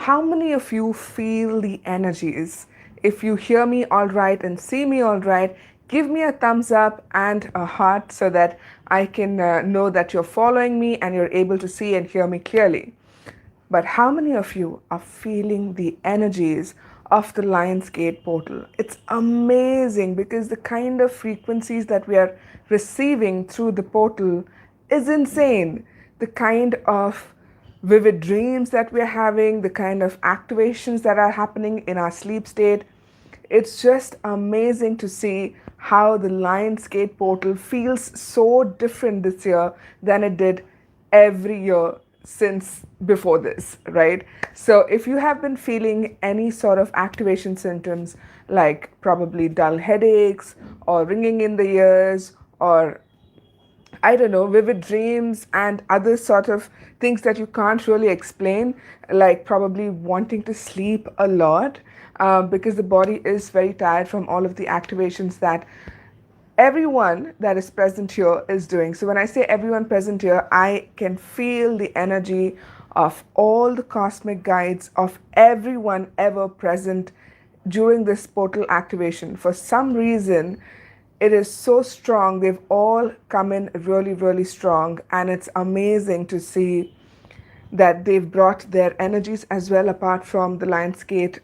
how many of you feel the energies? If you hear me all right and see me all right, give me a thumbs up and a heart so that I can know that you're following me and you're able to see and hear me clearly. But how many of you are feeling the energies of the Lionsgate portal? It's amazing because the kind of frequencies that we are receiving through the portal is insane. The kind of vivid dreams that we're having, the kind of activations that are happening in our sleep state. It's just amazing to see how the Lionsgate portal feels so different this year than it did every year since before this, right? So if you have been feeling any sort of activation symptoms like probably dull headaches or ringing in the ears or I don't know, vivid dreams and other sort of things that you can't really explain, like probably wanting to sleep a lot because the body is very tired from all of the activations that everyone that is present here is doing. So when I say everyone present here, I can feel the energy of all the cosmic guides of everyone ever present during this portal activation. For some reason, it is so strong. They've all come in really, really strong, and it's amazing to see that they've brought their energies as well apart from the Lionsgate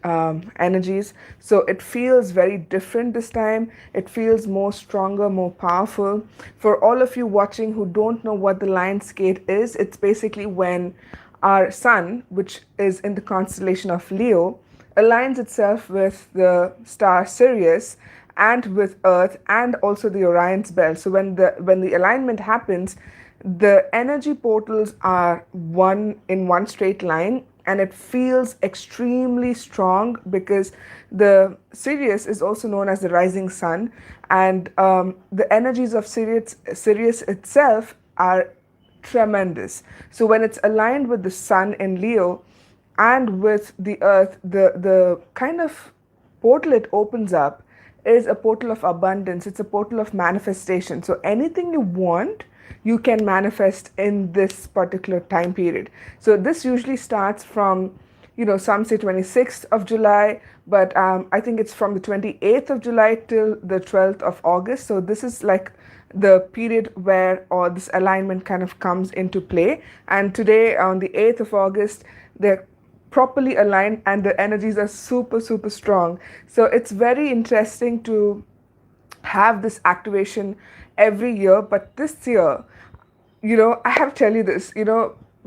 energies. So it feels very different this time. It feels more stronger, more powerful. For all of you watching who don't know what the Lionsgate is, it's basically when our sun, which is in the constellation of Leo, aligns itself with the star Sirius and with Earth and also the Orion's belt. So when the alignment happens, the energy portals are one in one straight line, and it feels extremely strong because the Sirius is also known as the rising sun, and the energies of Sirius itself are tremendous. So when it's aligned with the sun in Leo and with the earth, the kind of portal it opens up is a portal of abundance. It's a portal of manifestation. So anything you want, you can manifest in this particular time period. So this usually starts from, some say 26th of July, but I think it's from the 28th of July till the 12th of August. So this is like the period where or this alignment kind of comes into play. And today on the 8th of August, they're properly aligned and the energies are super, super strong. So it's very interesting to have this activation every year. But this year, I have to tell you this,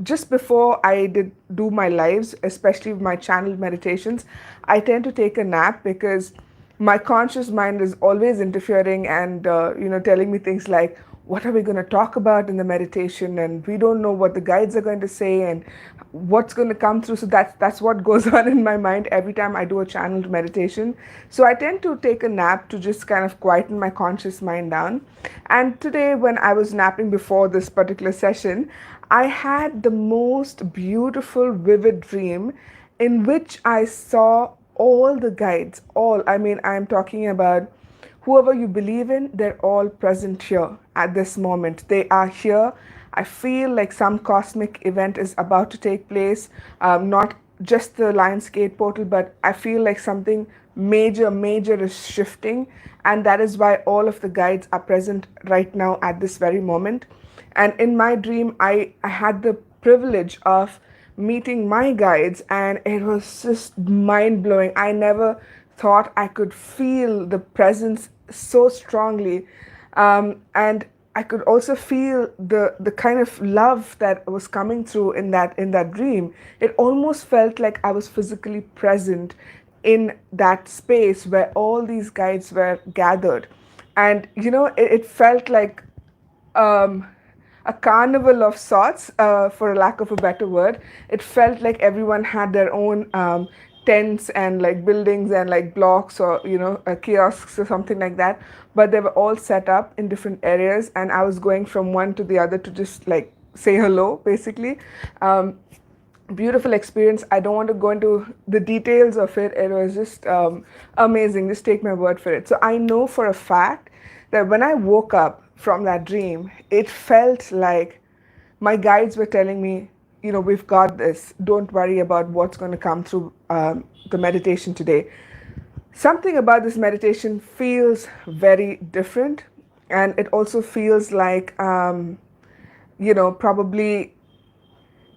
just before I did do my lives, especially my channeled meditations, I tend to take a nap because my conscious mind is always interfering and, telling me things like, what are we going to talk about in the meditation? And we don't know what the guides are going to say and what's going to come through. So that's what goes on in my mind every time I do a channeled meditation. So I tend to take a nap to just kind of quieten my conscious mind down. And today, when I was napping before this particular session, I had the most beautiful, vivid dream in which I saw all the guides, I'm talking about whoever you believe in, they're all present here at this moment. They are here. I feel like some cosmic event is about to take place, not just the Lionsgate portal, but I feel like something major, major is shifting. And that is why all of the guides are present right now at this very moment. And in my dream, I had the privilege of meeting my guides, and it was just mind blowing. I never thought I could feel the presence so strongly. And I could also feel the kind of love that was coming through in that dream. It almost felt like I was physically present in that space where all these guides were gathered. And it felt like a carnival of sorts, for a lack of a better word. It felt like everyone had their own tents and like buildings and like blocks or kiosks or something like that, but they were all set up in different areas, and I was going from one to the other to just like say hello, basically. Beautiful experience. I don't want to go into the details of it. It was just amazing. Just take my word for it. So I know for a fact that when I woke up from that dream, it felt like my guides were telling me, we've got this. Don't worry about what's going to come through the meditation today. Something about this meditation feels very different, and it also feels like, probably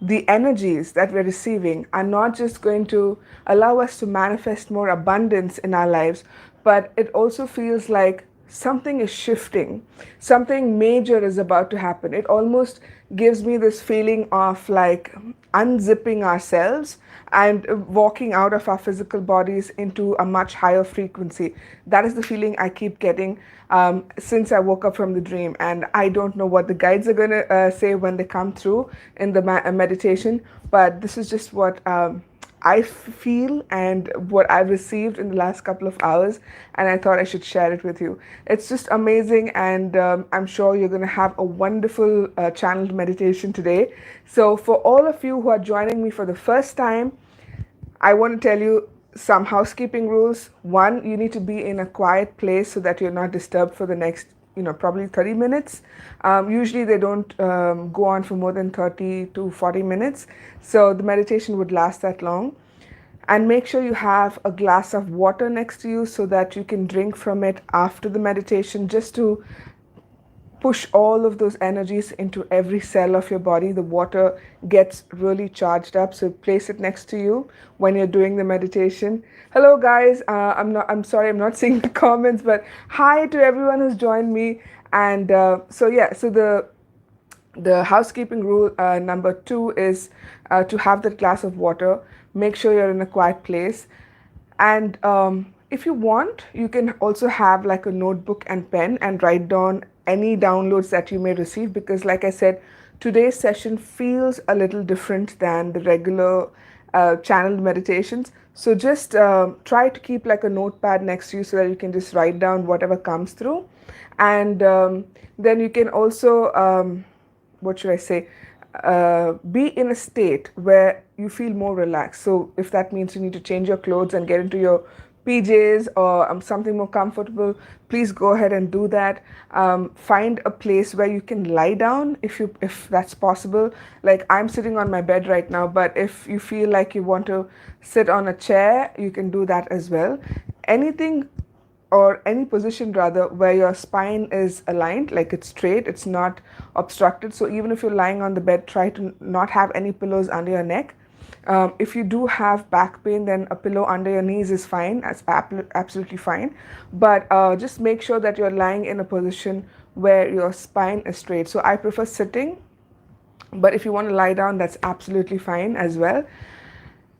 the energies that we're receiving are not just going to allow us to manifest more abundance in our lives, but it also feels like something is shifting, something major is about to happen. It almost gives me this feeling of like unzipping ourselves and walking out of our physical bodies into a much higher frequency. That is the feeling I keep getting since I woke up from the dream. And I don't know what the guides are going to say when they come through in the meditation, but this is just what I feel and what I've received in the last couple of hours, and I thought I should share it with you. It's just amazing, and I'm sure you're going to have a wonderful channeled meditation today. So, for all of you who are joining me for the first time, I want to tell you some housekeeping rules. One, you need to be in a quiet place so that you're not disturbed for the next, probably 30 minutes. Usually they don't go on for more than 30 to 40 minutes. So the meditation would last that long. And make sure you have a glass of water next to you so that you can drink from it after the meditation, just to push all of those energies into every cell of your body. The water gets really charged up, so place it next to you when you're doing the meditation. Hello guys, I'm sorry I'm not seeing the comments, but hi to everyone who's joined me. And so the housekeeping rule number 2 is to have that glass of water. Make sure you're in a quiet place. And if you want, you can also have like a notebook and pen and write down any downloads that you may receive, because like I said, today's session feels a little different than the regular channeled meditations. So just try to keep like a notepad next to you so that you can just write down whatever comes through. And then you can also, what should I say, be in a state where you feel more relaxed. So if that means you need to change your clothes and get into your PJs or something more comfortable, please go ahead and do that. Find a place where you can lie down if that's possible. Like I'm sitting on my bed right now, but if you feel like you want to sit on a chair, you can do that as well. Anything or any position rather where your spine is aligned, like it's straight, it's not obstructed. So even if you're lying on the bed, try to not have any pillows under your neck. If you do have back pain, then a pillow under your knees is fine. That's absolutely fine. But just make sure that you're lying in a position where your spine is straight. So I prefer sitting, but if you want to lie down, that's absolutely fine as well.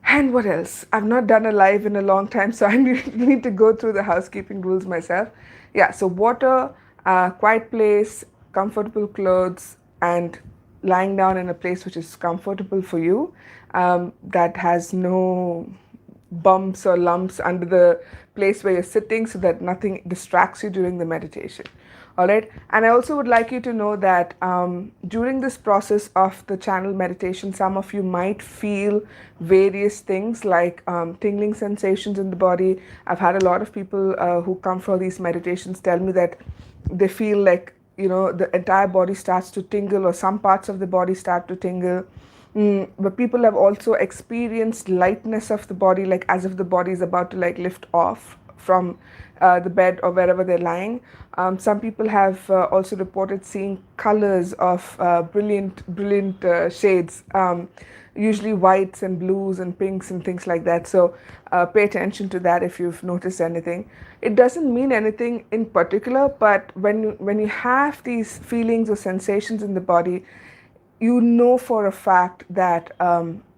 And what else? I've not done a live in a long time, so I need to go through the housekeeping rules myself. Yeah, so water, quiet place, comfortable clothes, and lying down in a place which is comfortable for you, that has no bumps or lumps under the place where you're sitting, so that nothing distracts you during the meditation. All right. And I also would like you to know that during this process of the channel meditation, some of you might feel various things like tingling sensations in the body. I've had a lot of people who come for these meditations tell me that they feel like, the entire body starts to tingle, or some parts of the body start to tingle. But people have also experienced lightness of the body, like as if the body is about to like lift off from the bed or wherever they're lying. Some people have also reported seeing colors of brilliant shades, usually whites and blues and pinks and things like that. So pay attention to that if you've noticed anything. It doesn't mean anything in particular, but when you have these feelings or sensations in the body, you know for a fact that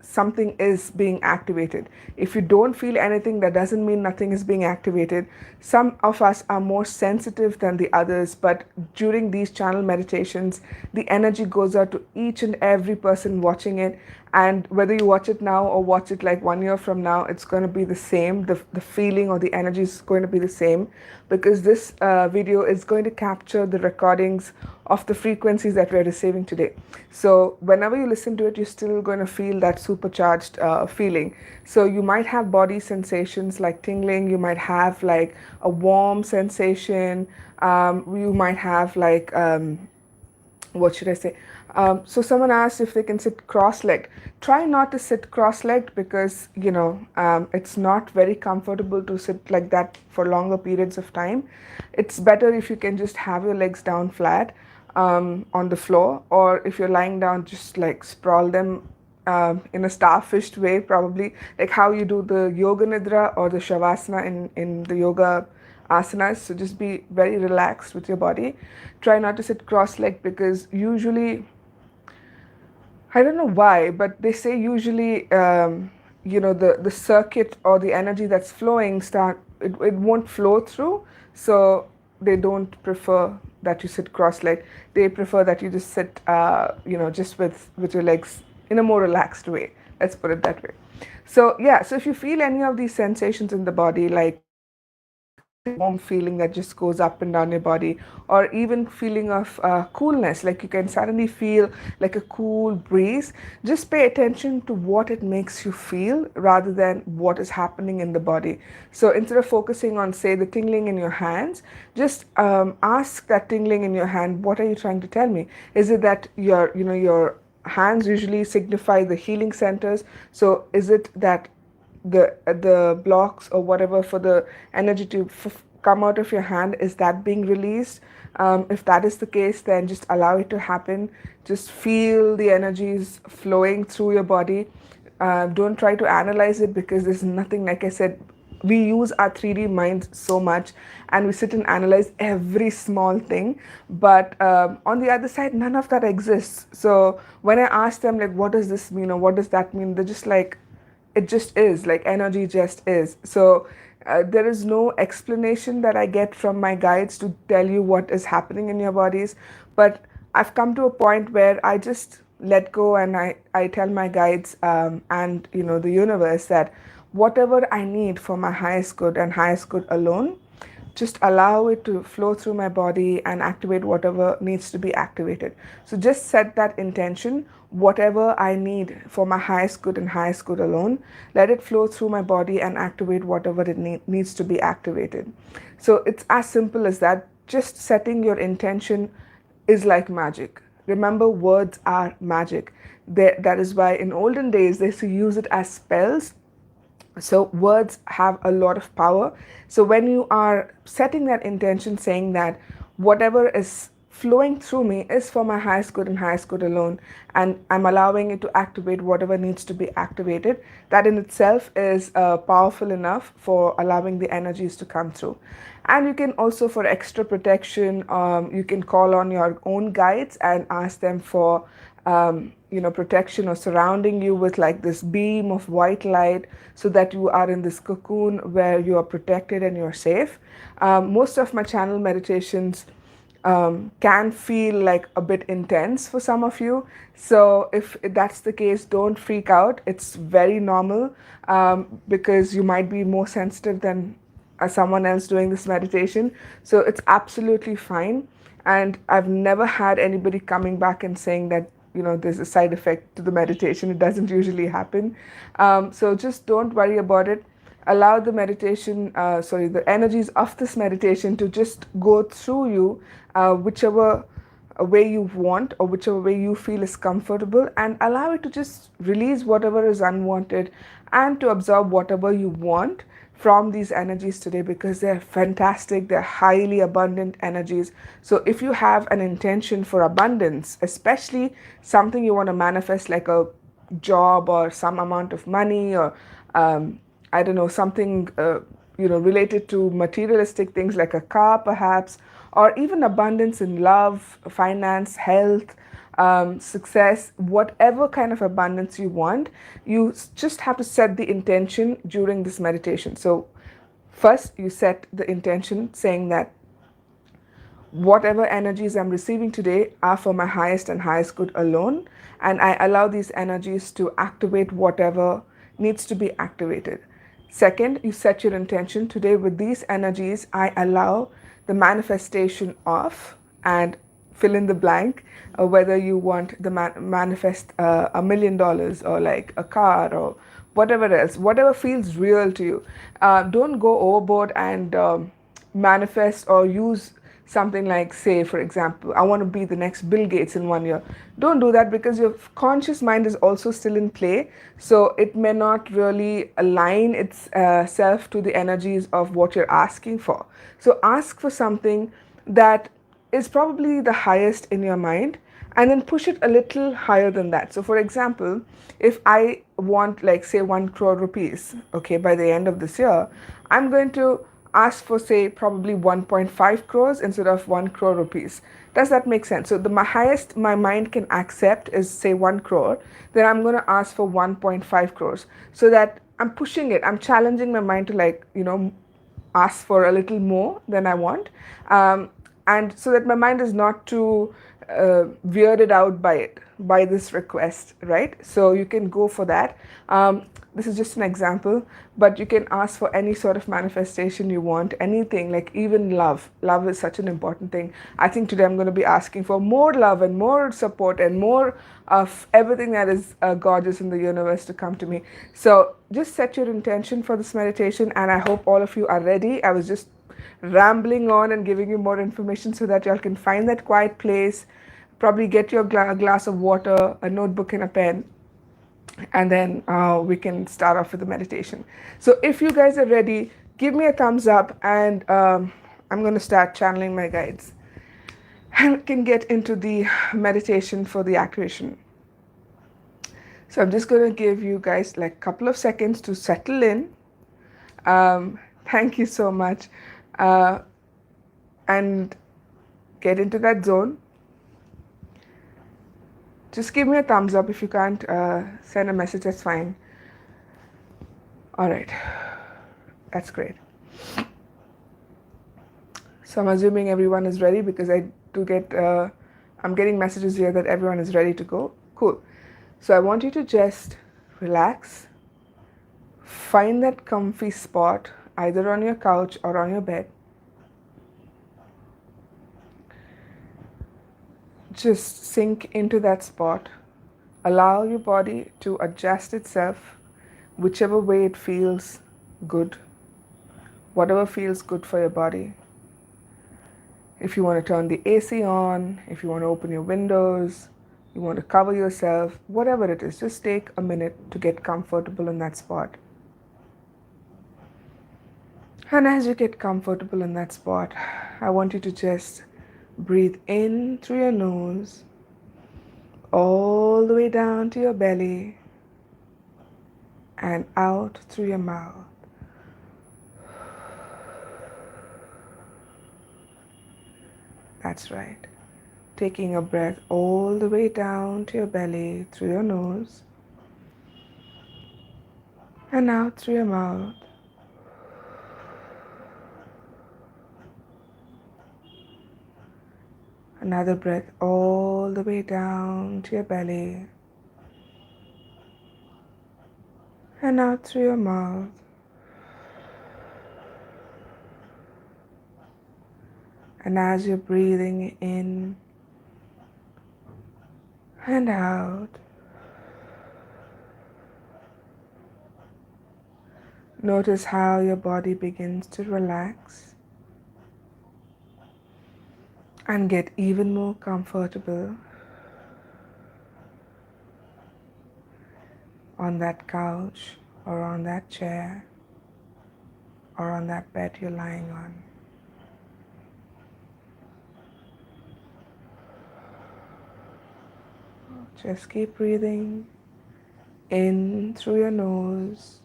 something is being activated. If you don't feel anything, that doesn't mean nothing is being activated. Some of us are more sensitive than the others, but during these channel meditations, the energy goes out to each and every person watching it. And whether you watch it now or watch it like 1 year from now, it's going to be the same. The feeling or the energy is going to be the same, because this video is going to capture the recordings of the frequencies that we're receiving today. So whenever you listen to it, you're still going to feel that supercharged feeling. So you might have body sensations like tingling, you might have like a warm sensation, you might have like what should I say, So someone asked if they can sit cross-legged. Try not to sit cross-legged because it's not very comfortable to sit like that for longer periods of time. It's better if you can just have your legs down flat on the floor, or if you're lying down, just like sprawl them in a starfished way, probably like how you do the yoga nidra or the shavasana in the yoga asanas. So just be very relaxed with your body. Try not to sit cross-legged because usually, I don't know why, but they say usually, the circuit or the energy that's flowing it won't flow through. So they don't prefer that you sit cross-legged. They prefer that you just sit, just with your legs in a more relaxed way. Let's put it that way. So yeah, so if you feel any of these sensations in the body, like a warm feeling that just goes up and down your body, or even feeling of coolness, like you can suddenly feel like a cool breeze, just pay attention to what it makes you feel rather than what is happening in the body. So instead of focusing on, say, the tingling in your hands, just ask that tingling in your hand, what are you trying to tell me? Is it that your hands usually signify the healing centers? So is it that the blocks or whatever for the energy to come out of your hand, is that being released? If that is the case, then just allow it to happen. Just feel the energies flowing through your body. Don't try to analyze it because there's nothing, like I said, we use our 3D minds so much and we sit and analyze every small thing. But on the other side, none of that exists. So when I ask them, like, what does this mean or what does that mean, they're just like, it just is, like energy just is. So there is no explanation that I get from my guides to tell you what is happening in your bodies. But I've come to a point where I just let go, and I tell my guides and the universe that whatever I need for my highest good and highest good alone, just allow it to flow through my body and activate whatever needs to be activated. So just set that intention, whatever I need for my highest good and highest good alone, let it flow through my body and activate whatever it needs to be activated. So it's as simple as that. Just setting your intention is like magic. Remember, words are magic. That is why in olden days they used to use it as spells. So words have a lot of power. So when you are setting that intention, saying that whatever is flowing through me is for my highest good and highest good alone, and I'm allowing it to activate whatever needs to be activated, that in itself is powerful enough for allowing the energies to come through. And you can also, for extra protection, you can call on your own guides and ask them for protection, or surrounding you with like this beam of white light, so that you are in this cocoon where you are protected and you're safe. Most of my channel meditations can feel like a bit intense for some of you. So if that's the case, don't freak out. It's very normal, because you might be more sensitive than someone else doing this meditation. So it's absolutely fine. And I've never had anybody coming back and saying that, there's a side effect to the meditation. It doesn't usually happen. So just don't worry about it. Allow the the energies of this meditation to just go through you, whichever way you want or whichever way you feel is comfortable, and allow it to just release whatever is unwanted and to absorb whatever you want from these energies today, because they're fantastic, they're highly abundant energies. So if you have an intention for abundance, especially something you want to manifest, like a job or some amount of money, or I don't know, something related to materialistic things like a car perhaps, or even abundance in love, finance, health, success, whatever kind of abundance you want, you just have to set the intention during this meditation. So first you set the intention saying that whatever energies I'm receiving today are for my highest and highest good alone, and I allow these energies to activate whatever needs to be activated. Second, you set your intention today with these energies. I allow the manifestation of, and fill in the blank, whether you want the manifest $1 million or like a car or whatever else, whatever feels real to you. Don't go overboard and manifest or use something like, say, for example, I want to be the next Bill Gates in 1 year. Don't do that, because your conscious mind is also still in play. So it may not really align itself to the energies of what you're asking for. So ask for something that is probably the highest in your mind, and then push it a little higher than that. So for example, if I want, like, say, 1 crore rupees, okay, by the end of this year, I'm going to ask for, say, probably 1.5 crores instead of 1 crore rupees. Does that make sense? So the highest my mind can accept is, say, 1 crore. Then I'm going to ask for 1.5 crores, so that I'm pushing it, I'm challenging my mind to, like, ask for a little more than I want, and so that my mind is not too weirded out by this request, right? So you can go for that. This is just an example, but you can ask for any sort of manifestation you want, anything, like even love. Love is such an important thing. I think today I'm going to be asking for more love and more support and more of everything that is gorgeous in the universe to come to me. So just set your intention for this meditation, and I hope all of you are ready. I was just rambling on and giving you more information so that y'all can find that quiet place, probably get your glass of water, a notebook, and a pen, and then we can start off with the meditation. So if you guys are ready, give me a thumbs up, and I'm going to start channeling my guides and can get into the meditation for the activation. So I'm just going to give you guys like a couple of seconds to settle in. Thank you so much. And get into that zone. Just give me a thumbs up. If you can't send a message, that's fine. All right. That's great. So I'm assuming everyone is ready, because I do get, I'm getting messages here that everyone is ready to go. Cool. So I want you to just relax. Find that comfy spot, either on your couch or on your bed. Just sink into that spot. Allow your body to adjust itself whichever way it feels good, whatever feels good for your body. If you want to turn the AC on, if you want to open your windows, you want to cover yourself, whatever it is, just take a minute to get comfortable in that spot. And as you get comfortable in that spot, I want you to just breathe in through your nose, all the way down to your belly, and out through your mouth. That's right. Taking a breath all the way down to your belly through your nose and out through your mouth. Another breath all the way down to your belly and out through your mouth. And as you're breathing in and out, notice how your body begins to relax and get even more comfortable on that couch or on that chair or on that bed you're lying on. Just keep breathing in through your nose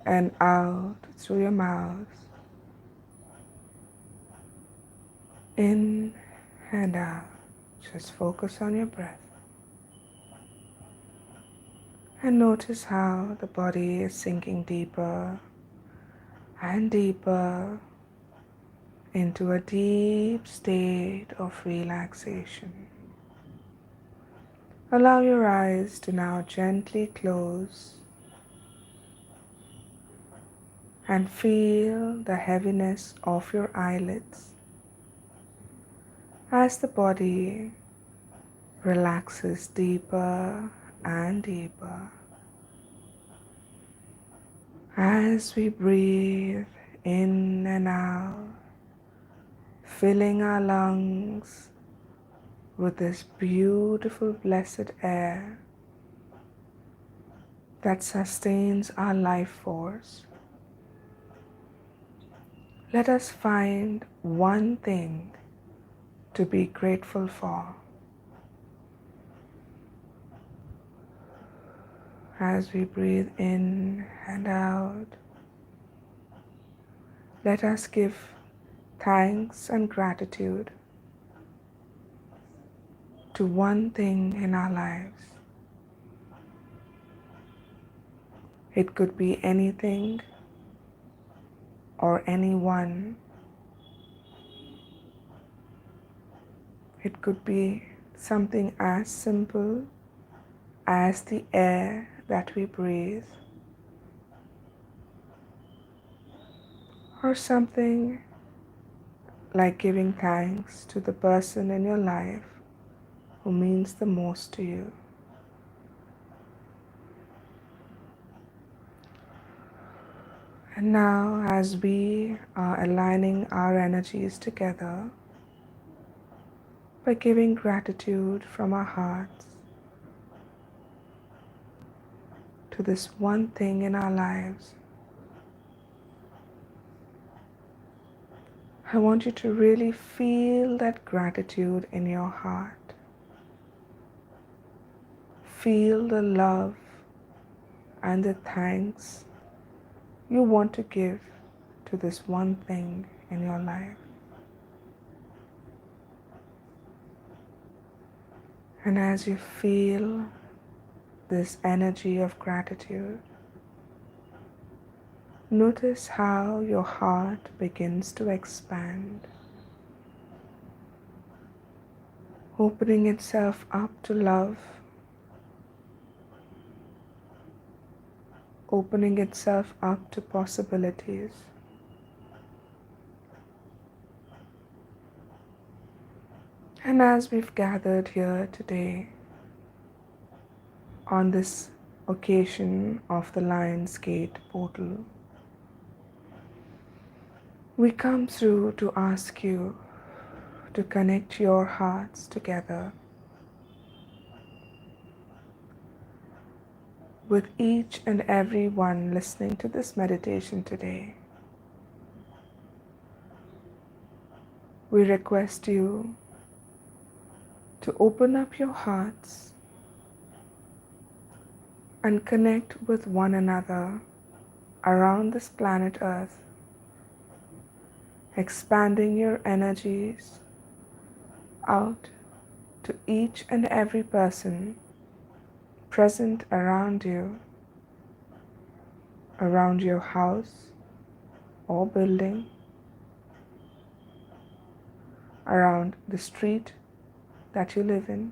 and out through your mouth. In and out. Just focus on your breath. And notice how the body is sinking deeper and deeper into a deep state of relaxation. Allow your eyes to now gently close and feel the heaviness of your eyelids as the body relaxes deeper and deeper. As we breathe in and out, filling our lungs with this beautiful, blessed air that sustains our life force. Let us find one thing to be grateful for. As we breathe in and out, let us give thanks and gratitude to one thing in our lives. It could be anything or anyone. It could be something as simple as the air that we breathe, or something like giving thanks to the person in your life who means the most to you. And now, as we are aligning our energies together by giving gratitude from our hearts to this one thing in our lives, I want you to really feel that gratitude in your heart. Feel the love and the thanks you want to give to this one thing in your life. And as you feel this energy of gratitude, notice how your heart begins to expand, opening itself up to love, opening itself up to possibilities. And as we've gathered here today on this occasion of the Lionsgate portal, we come through to ask you to connect your hearts together with each and every one listening to this meditation today. We request you to open up your hearts and connect with one another around this planet Earth, expanding your energies out to each and every person present around you, around your house or building, around the street that you live in,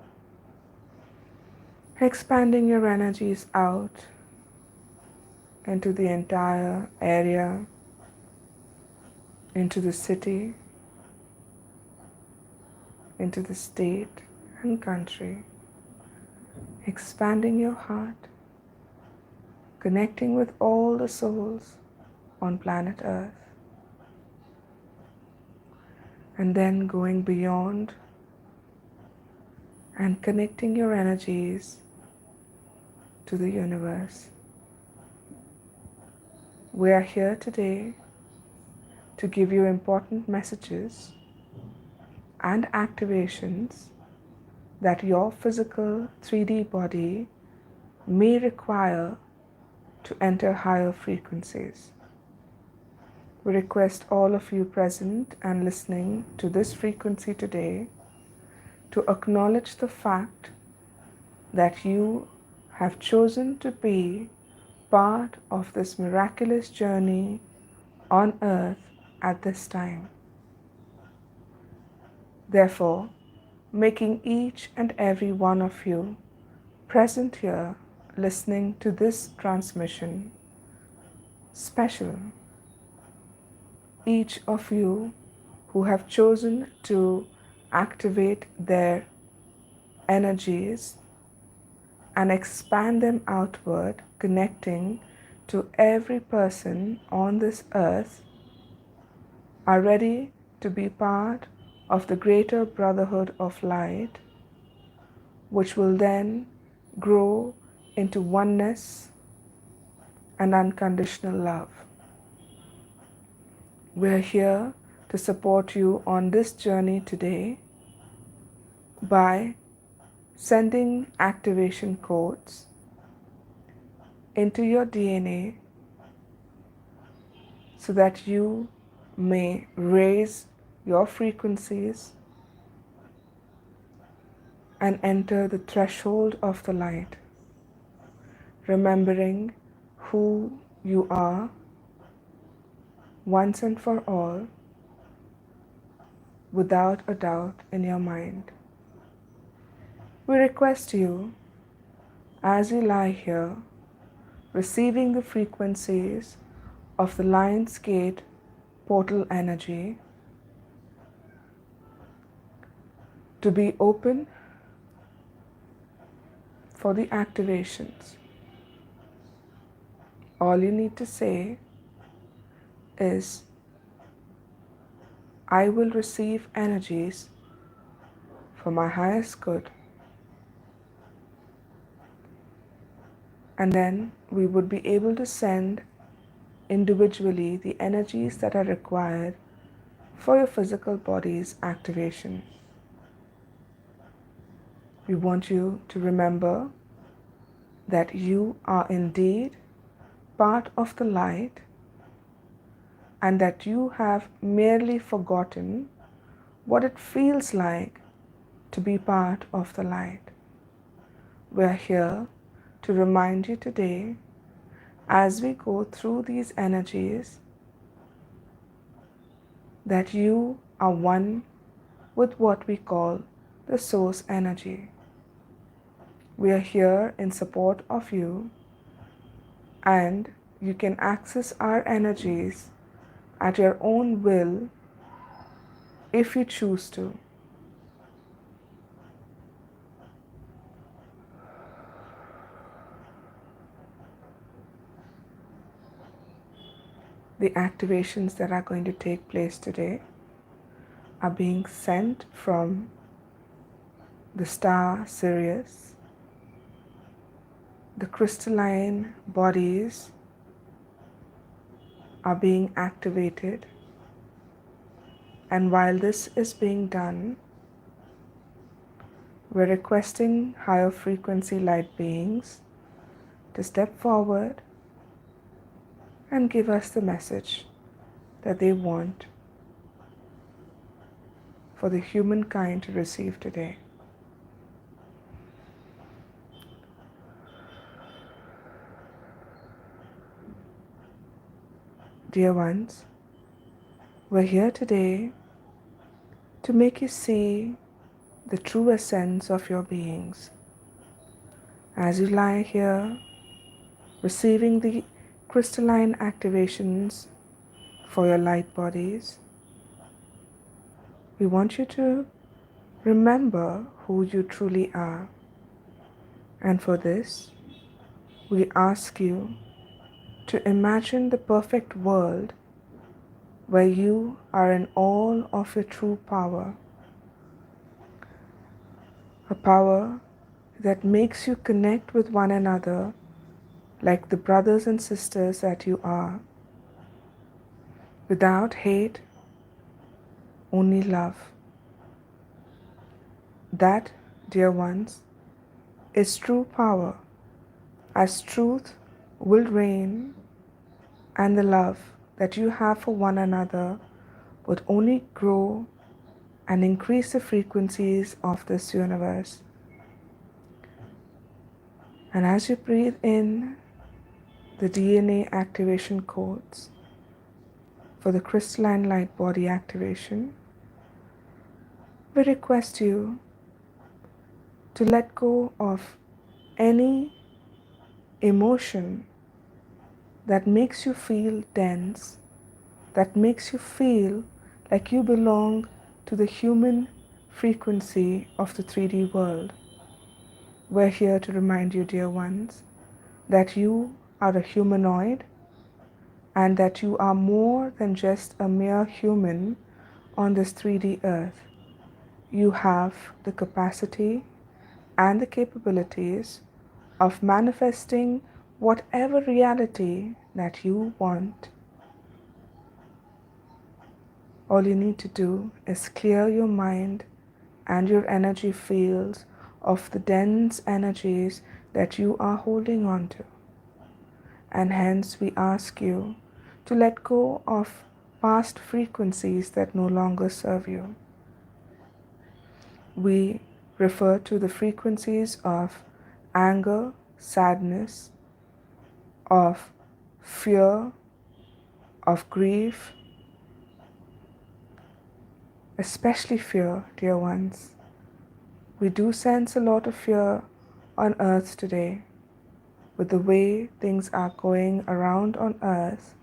expanding your energies out into the entire area, into the city, into the state and country, expanding your heart, connecting with all the souls on planet Earth, and then going beyond and connecting your energies to the universe. We are here today to give you important messages and activations that your physical 3D body may require to enter higher frequencies. We request all of you present and listening to this frequency today to acknowledge the fact that you have chosen to be part of this miraculous journey on earth at this time. Therefore, making each and every one of you present here listening to this transmission special. Each of you who have chosen to activate their energies and expand them outward, connecting to every person on this earth, are ready to be part of the greater brotherhood of light, which will then grow into oneness and unconditional love. We're here to support you on this journey today by sending activation codes into your DNA so that you may raise your frequencies and enter the threshold of the light, remembering who you are once and for all, without a doubt in your mind. We request you, as you lie here, receiving the frequencies of the Lionsgate portal energy, to be open for the activations. All you need to say is, I will receive energies for my highest good. And then we would be able to send individually the energies that are required for your physical body's activation. We want you to remember that you are indeed part of the light, and that you have merely forgotten what it feels like to be part of the light. We are here to remind you today, as we go through these energies, that you are one with what we call the source energy. We are here in support of you, and you can access our energies at your own will if you choose to. The activations that are going to take place today are being sent from the star Sirius. The crystalline bodies are being activated, and while this is being done, we're requesting higher frequency light beings to step forward and give us the message that they want for the humankind to receive today. Dear ones, we're here today to make you see the true essence of your beings. As you lie here, receiving the crystalline activations for your light bodies, we want you to remember who you truly are. And for this, we ask you to imagine the perfect world where you are in all of your true power, a power that makes you connect with one another like the brothers and sisters that you are, without hate, only love. That, dear ones, is true power, as truth will reign, and the love that you have for one another would only grow and increase the frequencies of this universe. And as you breathe in the DNA activation codes for the crystalline light body activation, we request you to let go of any emotion that makes you feel dense, that makes you feel like you belong to the human frequency of the 3D world. We're here to remind you, dear ones, that you are a humanoid and that you are more than just a mere human on this 3D earth. you have the capacity and the capabilities of manifesting whatever reality that you want. All you need to do is clear your mind and your energy fields of the dense energies that you are holding on to. And hence, we ask you to let go of past frequencies that no longer serve you. We refer to the frequencies of anger, sadness, of fear, of grief, especially fear, dear ones. We do sense a lot of fear on earth today. With the way things are going around on earth,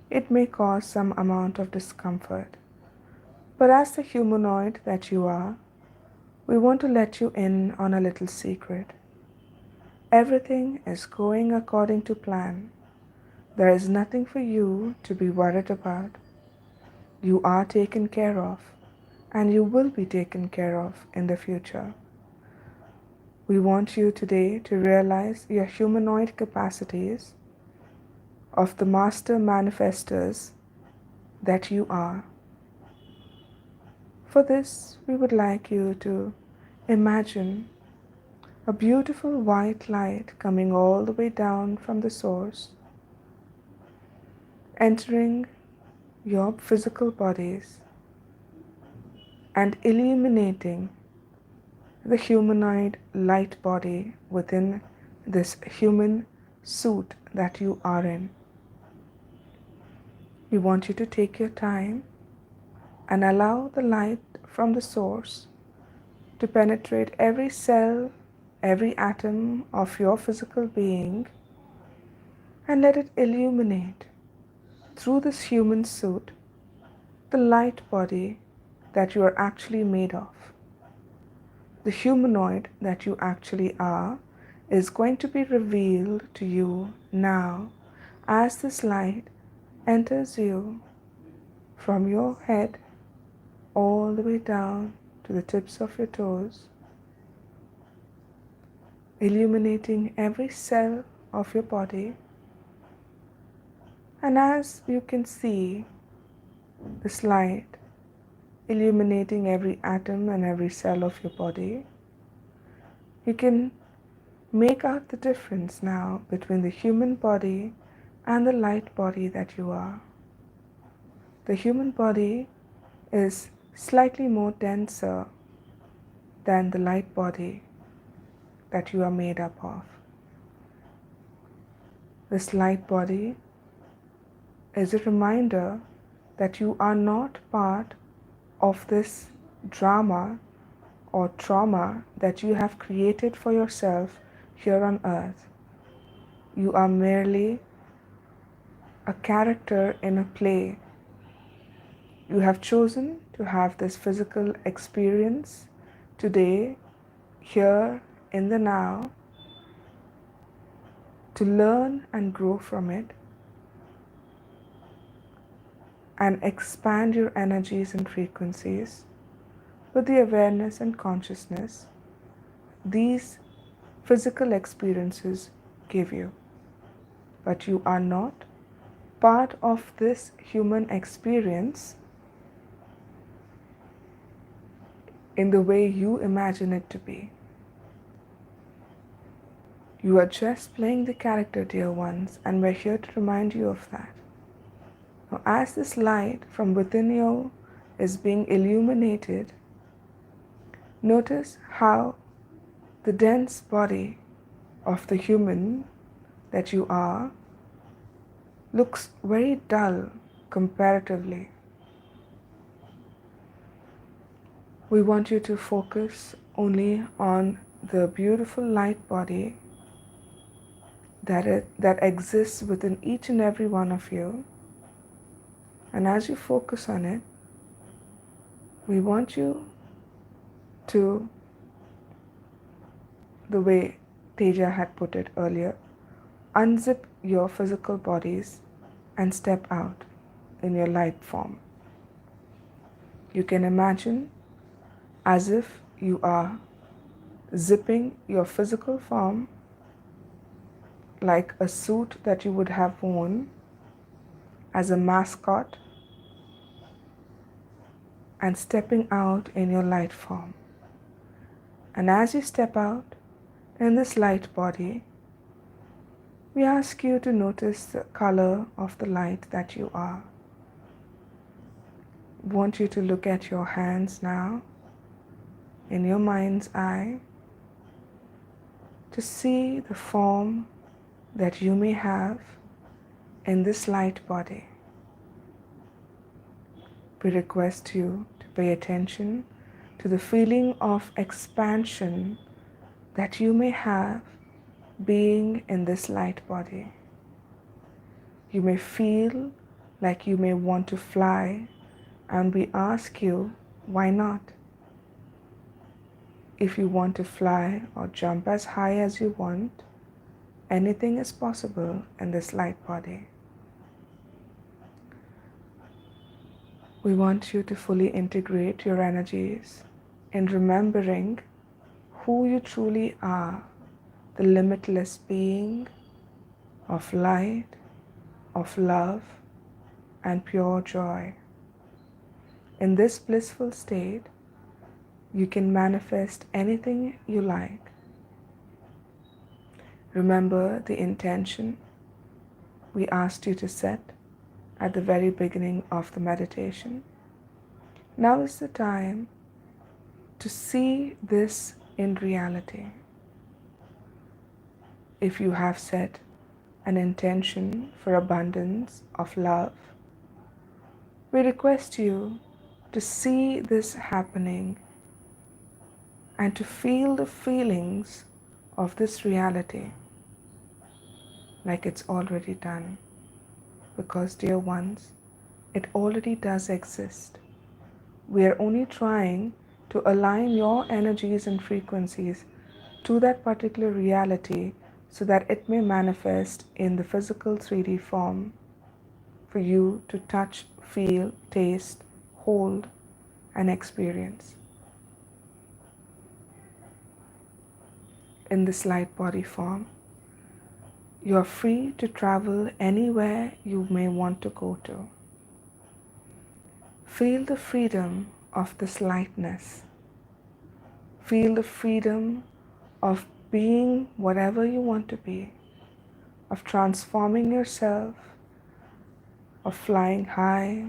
it may cause some amount of discomfort. But as the humanoid that you are, we want to let you in on a little secret. Everything is going according to plan. There is nothing for you to be worried about. You are taken care of, and you will be taken care of in the future. We want you today to realize your humanoid capacities of the master manifestors that you are. For this, we would like you to imagine a beautiful white light coming all the way down from the source, entering your physical bodies and illuminating the humanoid light body within this human suit that you are in. We want you to take your time and allow the light from the source to penetrate every cell, every atom of your physical being, and let it illuminate through this human suit the light body that you are actually made of. The humanoid that you actually are is going to be revealed to you now as this light enters you from your head all the way down to the tips of your toes, illuminating every cell of your body. And as you can see this light illuminating every atom and every cell of your body, you can make out the difference now between the human body and the light body that you are. The human body is slightly more denser than the light body that you are made up of. This light body is a reminder that you are not part of this drama or trauma that you have created for yourself here on earth. You are merely a character in a play. You have chosen to have this physical experience today, here in the now, to learn and grow from it and expand your energies and frequencies with the awareness and consciousness these physical experiences give you. But you are not part of this human experience in the way you imagine it to be. You are just playing the character, dear ones, and we're here to remind you of that. Now, as this light from within you is being illuminated, notice how the dense body of the human that you are looks very dull comparatively. We want you to focus only on the beautiful light body that exists within each and every one of you. And as you focus on it, we want you to, the way Teja had put it earlier, unzip your physical bodies and step out in your light form. You can imagine as if you are zipping your physical form like a suit that you would have worn as a mascot and stepping out in your light form. And as you step out in this light body, we ask you to notice the color of the light that you are. We want you to look at your hands now in your mind's eye to see the form that you may have in this light body. We request you to pay attention to the feeling of expansion that you may have being in this light body. You may feel like you may want to fly, and we ask you, why not? If you want to fly or jump as high as you want, anything is possible in this light body. We want you to fully integrate your energies in remembering who you truly are, the limitless being of light, of love, and pure joy. In this blissful state, you can manifest anything you like. Remember the intention we asked you to set at the very beginning of the meditation. Now is the time to see this in reality. If you have set an intention for abundance of love, we request you to see this happening and to feel the feelings of this reality like it's already done. Because, dear ones, it already does exist. We are only trying to align your energies and frequencies to that particular reality so that it may manifest in the physical 3D form for you to touch, feel, taste, hold, and experience. In this light body form, you are free to travel anywhere you may want to go to. Feel the freedom of this lightness. Feel the freedom of being whatever you want to be, of transforming yourself, of flying high,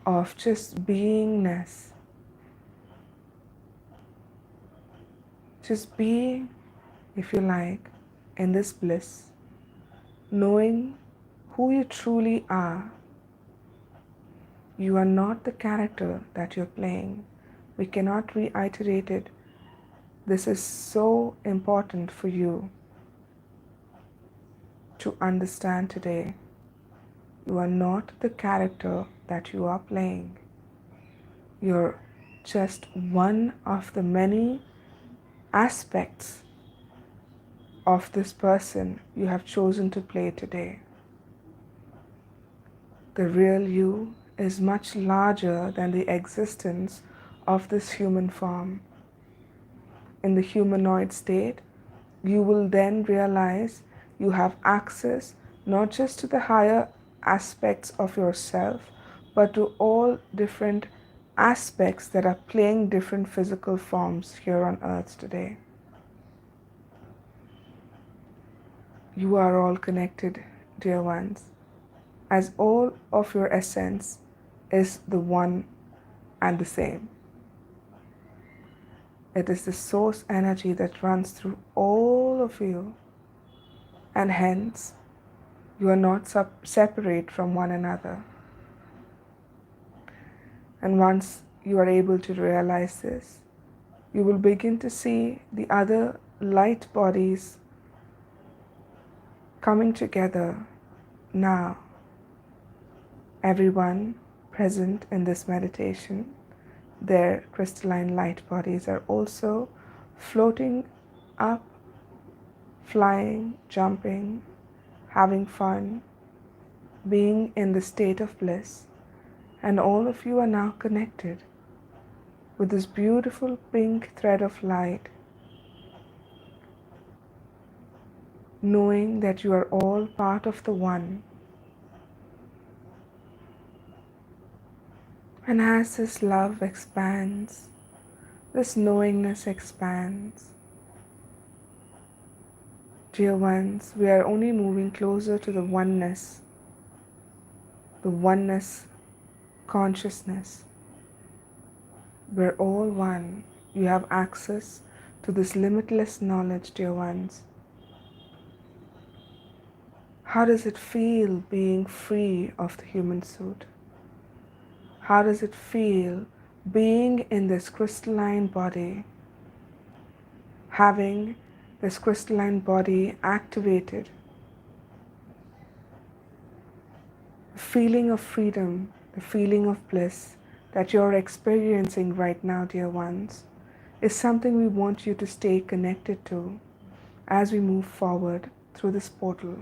of just beingness. Just be, if you like, in this bliss, knowing who you truly are. You are not the character that you're playing. We cannot reiterate it. This is so important for you to understand today. You are not the character that you are playing. You're just one of the many aspects of this person you have chosen to play today. The real you is much larger than the existence of this human form. In the humanoid state, you will then realize you have access not just to the higher aspects of yourself, but to all different aspects that are playing different physical forms here on earth today. You are all connected, dear ones, as all of your essence is the one and the same. It is the source energy that runs through all of you, and hence you are not separate from one another. And once you are able to realize this, you will begin to see the other light bodies coming together now. Everyone present in this meditation, their crystalline light bodies are also floating up, flying, jumping, having fun, being in the state of bliss, and all of you are now connected. with this beautiful pink thread of light, knowing that you are all part of the One. And as this love expands, this knowingness expands, dear ones, we are only moving closer to the oneness consciousness. We're all one. You have access to this limitless knowledge, dear ones. How does it feel being free of the human suit? How does it feel being in this crystalline body, having this crystalline body activated? The feeling of freedom, the feeling of bliss that you're experiencing right now, dear ones, is something we want you to stay connected to as we move forward through this portal.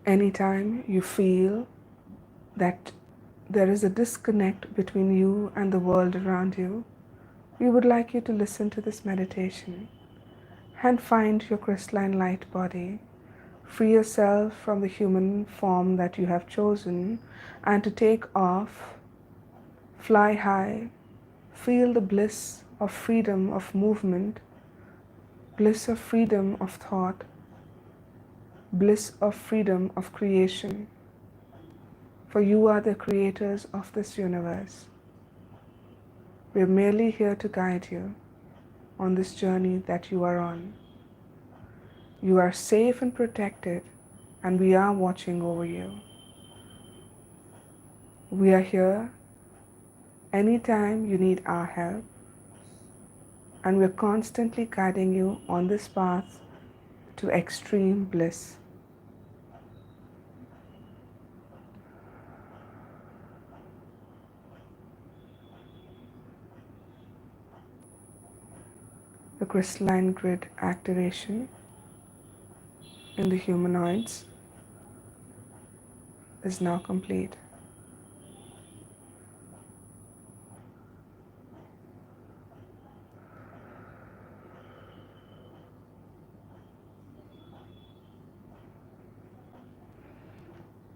Anytime you feel that there is a disconnect between you and the world around you, we would like you to listen to this meditation and find your crystalline light body. Free yourself from the human form that you have chosen and to take off, fly high, feel the bliss of freedom of movement, bliss of freedom of thought, bliss of freedom of creation. For you are the creators of this universe. We are merely here to guide you on this journey that you are on. You are safe and protected, and we are watching over you. We are here anytime you need our help, and we're constantly guiding you on this path to extreme bliss. The crystalline grid activation in the humanoids is now complete.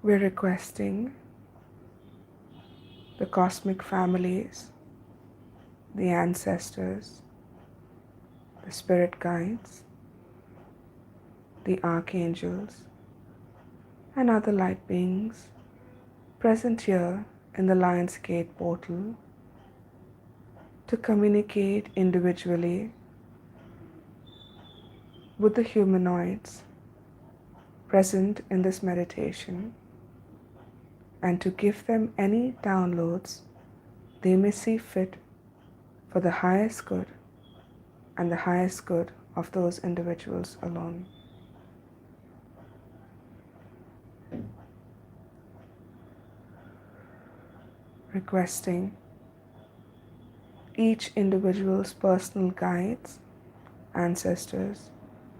We're requesting the cosmic families, the ancestors, the spirit guides, the archangels, and other light beings present here in the Lionsgate portal to communicate individually with the humanoids present in this meditation and to give them any downloads they may see fit for the highest good and the highest good of those individuals alone. Requesting each individual's personal guides, ancestors,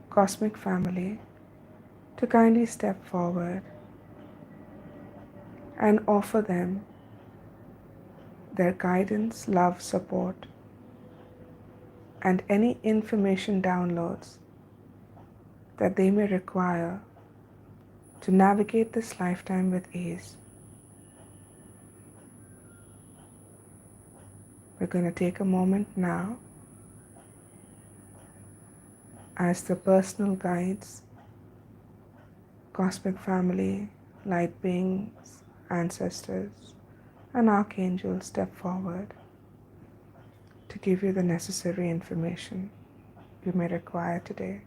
cosmic family to kindly step forward and offer them their guidance, love, support, and any information downloads that they may require to navigate this lifetime with ease. We're going to take a moment now as the personal guides, cosmic family, light beings, ancestors, and archangels step forward to give you the necessary information you may require today.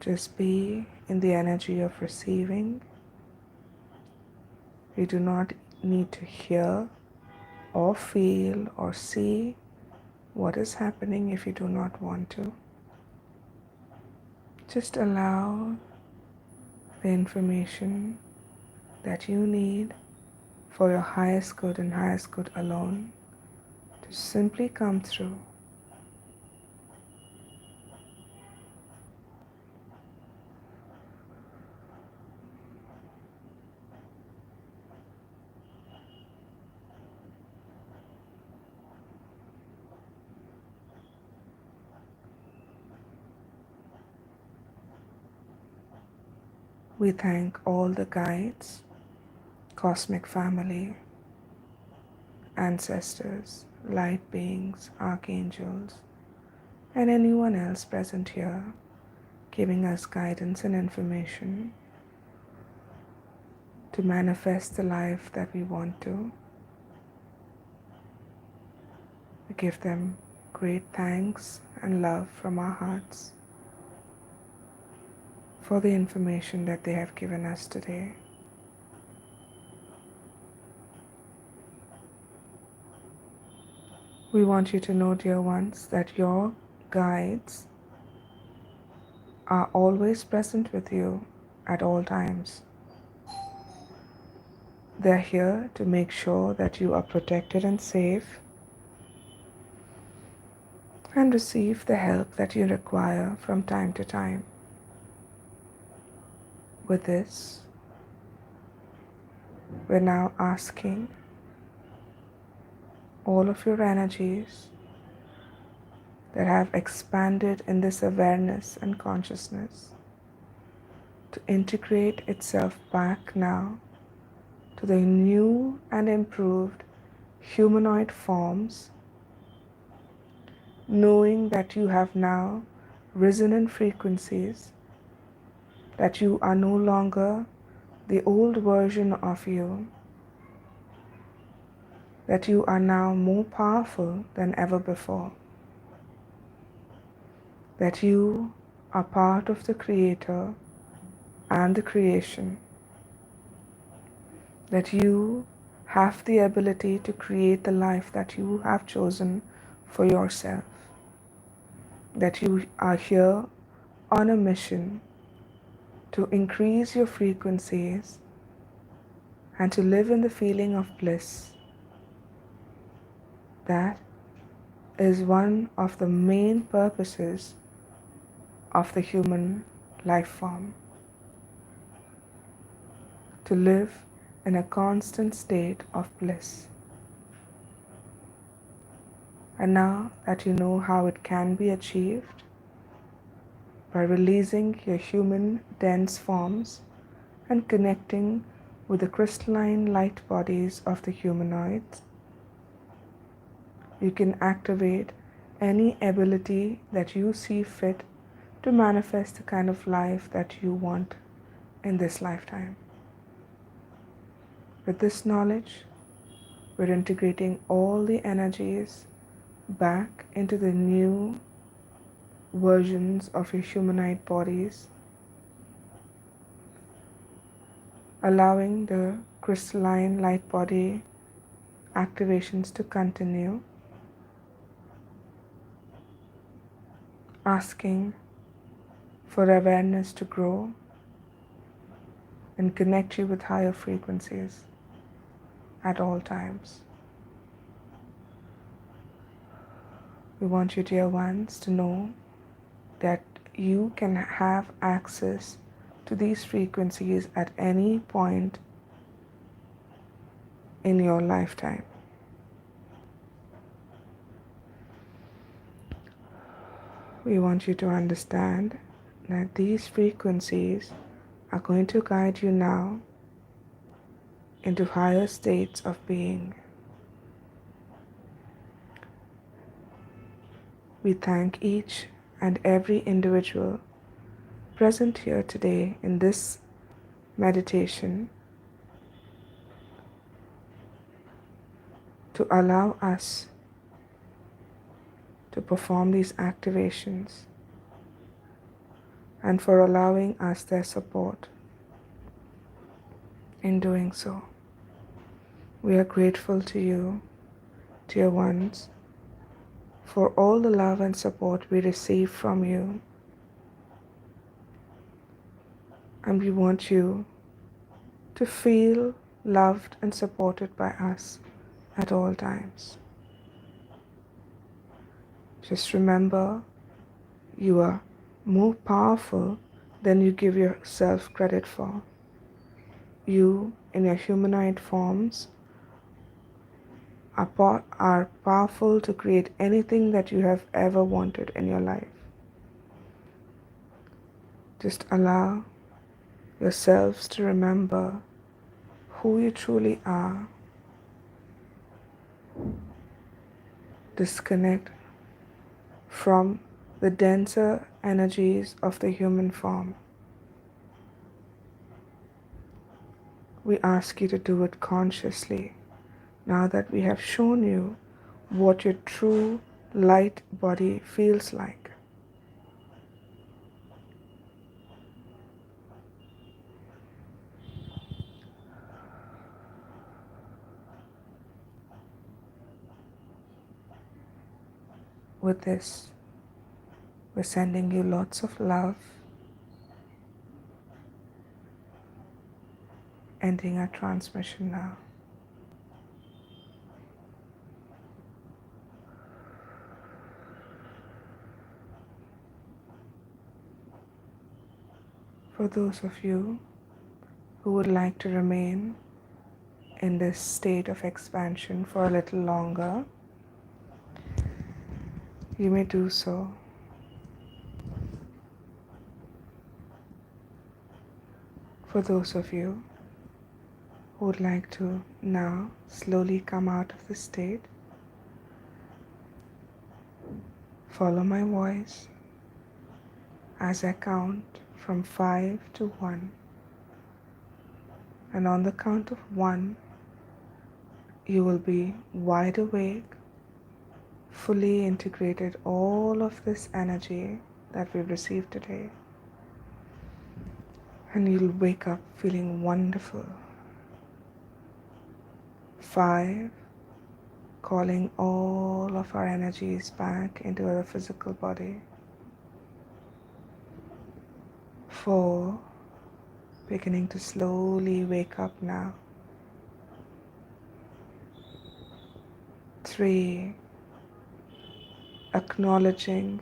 Just be in the energy of receiving. You do not need to hear or feel or see what is happening if you do not want to. Just allow the information that you need for your highest good and highest good alone to simply come through. We thank all the guides, cosmic family, ancestors, light beings, archangels, and anyone else present here, giving us guidance and information to manifest the life that we want to. We give them great thanks and love from our hearts for the information that they have given us today. We want you to know, dear ones, that your guides are always present with you at all times. They're here to make sure that you are protected and safe and receive the help that you require from time to time. With this, we're now asking all of your energies that have expanded in this awareness and consciousness to integrate itself back now to the new and improved humanoid forms, knowing that you have now risen in frequencies, that you are no longer the old version of you, that you are now more powerful than ever before, that you are part of the Creator and the creation, that you have the ability to create the life that you have chosen for yourself, that you are here on a mission to increase your frequencies and to live in the feeling of bliss. That is one of the main purposes of the human life form, to live in a constant state of bliss. And now that you know how it can be achieved, by releasing your human dense forms and connecting with the crystalline light bodies of the humanoids, you can activate any ability that you see fit to manifest the kind of life that you want in this lifetime. With this knowledge, we're integrating all the energies back into the new versions of your humanoid bodies, allowing the crystalline light body activations to continue, asking for awareness to grow and connect you with higher frequencies at all times. We want you, dear ones, to know that you can have access to these frequencies at any point in your lifetime. We want you to understand that these frequencies are going to guide you now into higher states of being. We thank each and every individual present here today in this meditation to allow us to perform these activations and for allowing us their support in doing so. We are grateful to you, dear ones, for all the love and support we receive from you. And we want you to feel loved and supported by us at all times. Just remember, you are more powerful than you give yourself credit for. You, in your humanoid forms, are powerful to create anything that you have ever wanted in your life. Just allow yourselves to remember who you truly are. Disconnect from the denser energies of the human form. We ask you to do it consciously now that we have shown you what your true light body feels like. With this, we're sending you lots of love, ending our transmission now. For those of you who would like to remain in this state of expansion for a little longer, you may do so. For those of you who would like to now slowly come out of this state, follow my voice as I count from 5 to 1. And on the count of 1, you will be wide awake, fully integrated all of this energy that we've received today. And you'll wake up feeling wonderful. 5, calling all of our energies back into our physical body. 4, beginning to slowly wake up now. 3, acknowledging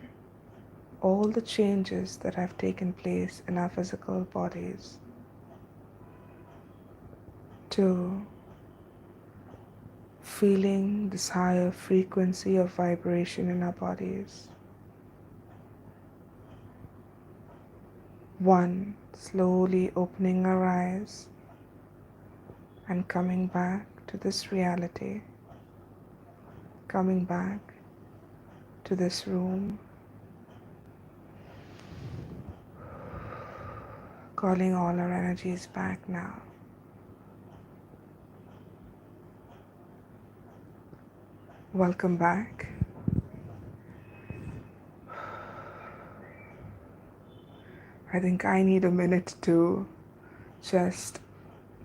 all the changes that have taken place in our physical bodies. 2, feeling this higher frequency of vibration in our bodies. 1, slowly opening our eyes and coming back to this reality, coming back to this room, calling all our energies back now. Welcome back. I think I need a minute to just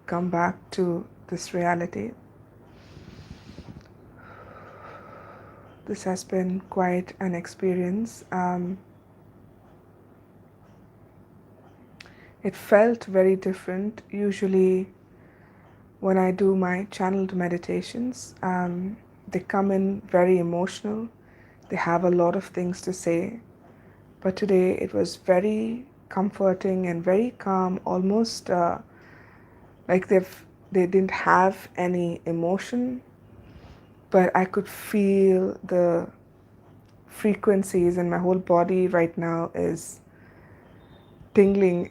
come back to this reality. This has been quite an experience. It felt very different. Usually when I do my channeled meditations, they come in very emotional. They have a lot of things to say. But today it was very comforting and very calm, almost like they didn't have any emotion, but I could feel the frequencies, and my whole body right now is tingling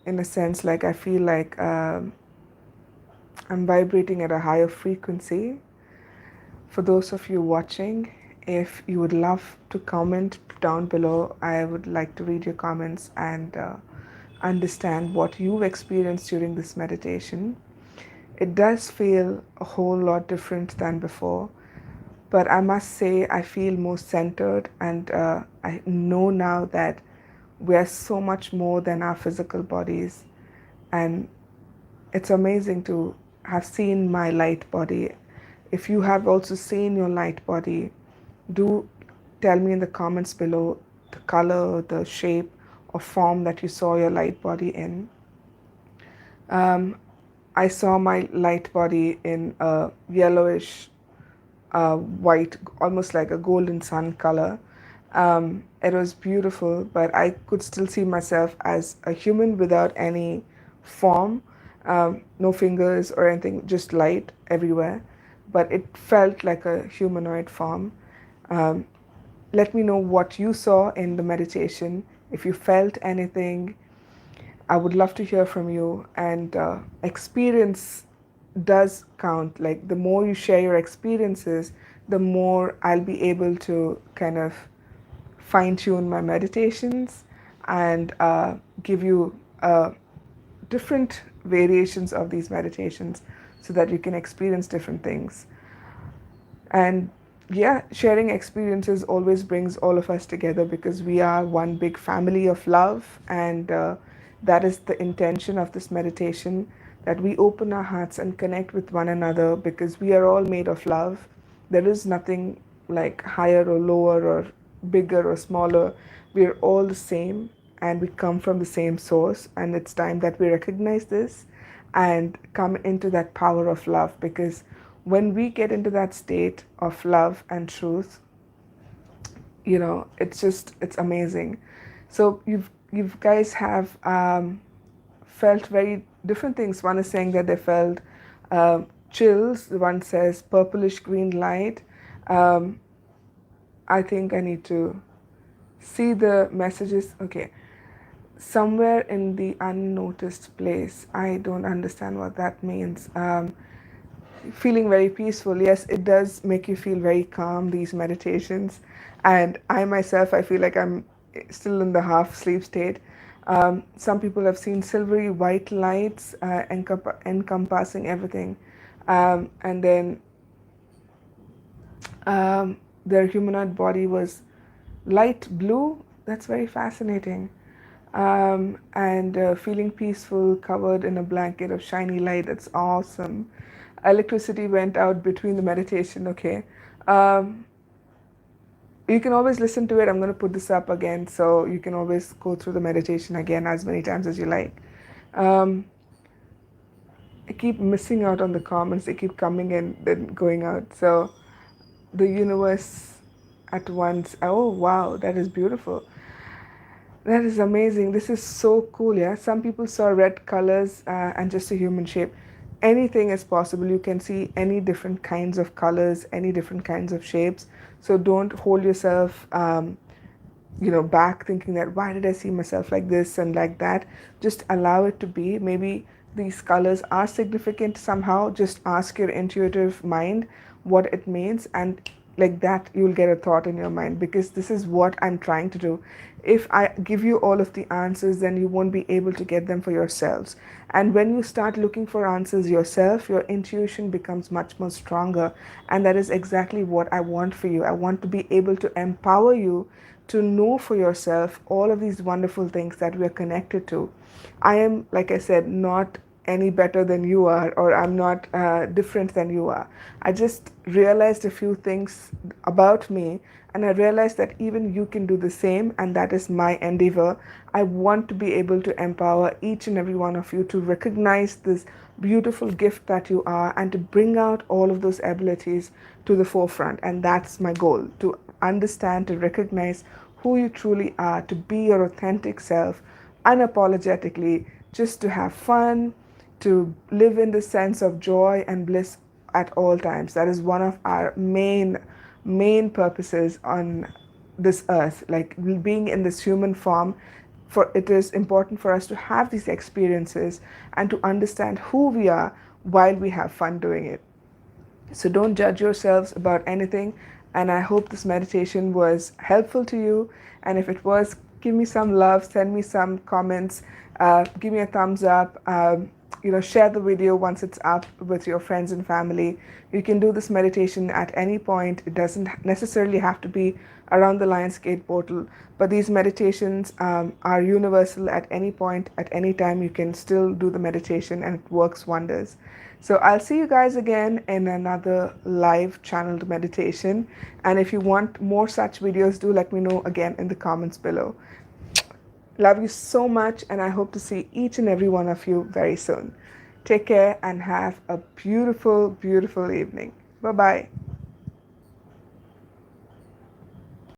in a sense. Like I feel like I'm vibrating at a higher frequency. For those of you watching, if you would love to comment down below, I would like to read your comments and understand what you've experienced during this meditation. It does feel a whole lot different than before, but I must say I feel more centered, and I know now that we are so much more than our physical bodies. And it's amazing to have seen my light body. If you have also seen your light body, do tell me in the comments below the color, the shape or form that you saw your light body in. Um, I saw my light body in a yellowish, white, almost like a golden sun color. It was beautiful, but I could still see myself as a human without any form, no fingers or anything, just light everywhere. But it felt like a humanoid form. Um, Let me know what you saw in the meditation. If you felt anything, I would love to hear from you. And experience does count. Like the more you share your experiences, the more I'll be able to kind of fine tune my meditations and give you different variations of these meditations so that you can experience different things. And yeah, sharing experiences always brings all of us together because we are one big family of love. And that is the intention of this meditation, that we open our hearts and connect with one another because we are all made of love. There is nothing like higher or lower or bigger or smaller. We're all the same and we come from the same source. And it's time that we recognize this and come into that power of love, because when we get into that state of love and truth, it's amazing. So you guys have felt very different things. One is saying that they felt chills. One says purplish green light. um, I think I need to see the messages. Okay, somewhere in the unnoticed place, I don't understand what that means. Feeling very peaceful. Yes, it does make you feel very calm, these meditations. And I myself, I feel like I'm still in the half sleep state. Some people have seen silvery white lights encompassing everything. And then their humanoid body was light blue. That's very fascinating. And feeling peaceful, covered in a blanket of shiny light. That's awesome. Electricity went out between the meditation. Okay. Um, you can always listen to it. I'm going to put this up again, so you can always go through the meditation again as many times as you like. Um, I keep missing out on the comments. They keep coming and then going out. So the universe at once. Oh wow, that is beautiful. That is amazing. This is so cool. Yeah, some people saw red colors and just a human shape. Anything is possible. You can see any different kinds of colors, any different kinds of shapes. So don't hold yourself back thinking that why did I see myself like this and like that. Just allow it to be. Maybe these colors are significant somehow. Just ask your intuitive mind what it means, and like that you'll get a thought in your mind, because this is what I'm trying to do. If I give you all of the answers, then you won't be able to get them for yourselves. And when you start looking for answers yourself, your intuition becomes much more stronger. And that is exactly what I want for you. I want to be able to empower you to know for yourself all of these wonderful things that we are connected to. I am, like I said, not any better than you are, or I'm not different than you are. I just realized a few things about me, and I realized that even you can do the same, and that is my endeavor. I want to be able to empower each and every one of you to recognize this beautiful gift that you are and to bring out all of those abilities to the forefront. And that's my goal, to understand, to recognize who you truly are, to be your authentic self unapologetically, just to have fun, to live in the sense of joy and bliss at all times. That is one of our main purposes on this earth, like being in this human form. For it is important for us to have these experiences and to understand who we are while we have fun doing it. So don't judge yourselves about anything. And I hope this meditation was helpful to you. And if it was, give me some love, send me some comments, give me a thumbs up. Share the video once it's up with your friends and family. You can do this meditation at any point. It doesn't necessarily have to be around the Lionsgate portal, but these meditations are universal. At any point, at any time, you can still do the meditation and it works wonders. So I'll see you guys again in another live channeled meditation. And if you want more such videos, do let me know again in the comments below. Love you so much, and I hope to see each and every one of you very soon. Take care and have a beautiful, beautiful evening. Bye bye.